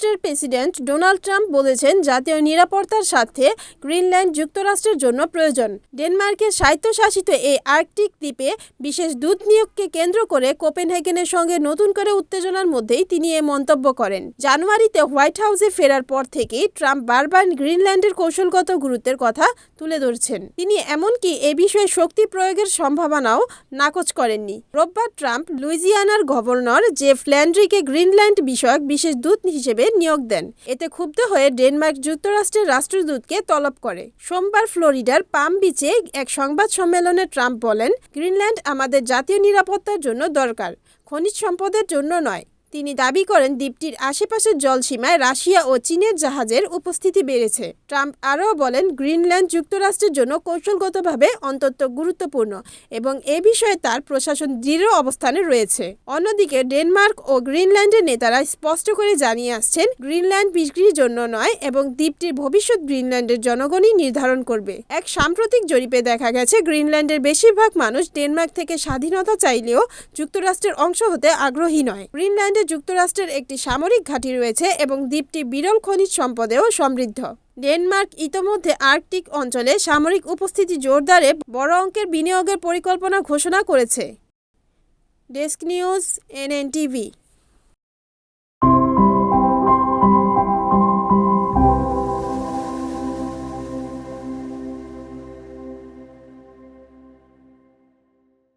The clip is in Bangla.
যুক্তরাষ্ট্রের প্রেসিডেন্ট ডোনাল্ড ট্রাম্প বলেছেন জাতীয় নিরাপত্তার স্বার্থে গ্রিনল্যান্ড যুক্তরাষ্ট্রের জন্য প্রয়োজন। ডেনমার্কের স্বায়ত্তশাসিত এই আর্কটিক দ্বীপে বিশেষ দূত নিয়োগকে কেন্দ্র করে কোপেনহেগেনের সঙ্গে নতুন করে উত্তেজনার মধ্যেই তিনি এ মন্তব্য করেন। জানুয়ারিতে হোয়াইট হাউসে ফেরার পর থেকেই ট্রাম্প বারবার গ্রিনল্যান্ডের কৌশলগত গুরুত্বের কথা তুলে ধরছেন। তিনি এমনকি এ বিষয়ে শক্তি প্রয়োগের সম্ভাবনাও নাকচ করেননি। রোববার ট্রাম্প লুইজিয়ানার গভর্নর জেফ ল্যান্ড্রিকে গ্রিনল্যান্ড বিষয়ক বিশেষ দূত হিসেবে নিয়োগ দেন। এতে ক্ষুব্ধ হয়ে ডেনমার্ক যুক্তরাষ্ট্রের রাষ্ট্রদূতকে তলব করে। সোমবার ফ্লোরিডার পাম বিচে এক সংবাদ সম্মেলনে ট্রাম্প বলেন, গ্রিনল্যান্ড আমাদের জাতীয় নিরাপত্তার জন্য দরকার, খনিজ সম্পদের জন্য নয়। তিনি দাবি করেন দ্বীপটির আশেপাশের জলসীমায় রাশিয়া ও চীনের জাহাজের উপস্থিতি বেড়েছে। ট্রাম্প আরও বলেন, গ্রিনল্যান্ড যুক্তরাষ্ট্রের জন্য কৌশলগতভাবে অত্যন্ত গুরুত্বপূর্ণ এবং এ বিষয়ে তার প্রশাসন দৃঢ় অবস্থানে রয়েছে। অন্যদিকে ডেনমার্ক ও গ্রিনল্যান্ডের নেতারা স্পষ্ট করে জানিয়ে আসছেন, গ্রিনল্যান্ড বিক্রির জন্য নয় এবং দ্বীপটির ভবিষ্যৎ গ্রিনল্যান্ডের জনগণই নির্ধারণ করবে। এক সাম্প্রতিক জরিপে দেখা গেছে, গ্রিনল্যান্ডের বেশিরভাগ মানুষ ডেনমার্ক থেকে স্বাধীনতা চাইলেও যুক্তরাষ্ট্রের অংশ হতে আগ্রহী নয়। গ্রিনল্যান্ডে যুক্তরাষ্ট্রের একটি সামরিক ঘাঁটি রয়েছে এবং দ্বীপটি বিরল খনিজ সম্পদেও সমৃদ্ধ। ডেনমার্ক ইতোমধ্যে আর্কটিক অঞ্চলে সামরিক উপস্থিতি জোরদারে বড় অঙ্কের বিনিয়োগের পরিকল্পনা ঘোষণা করেছে। Desk news, NNTV।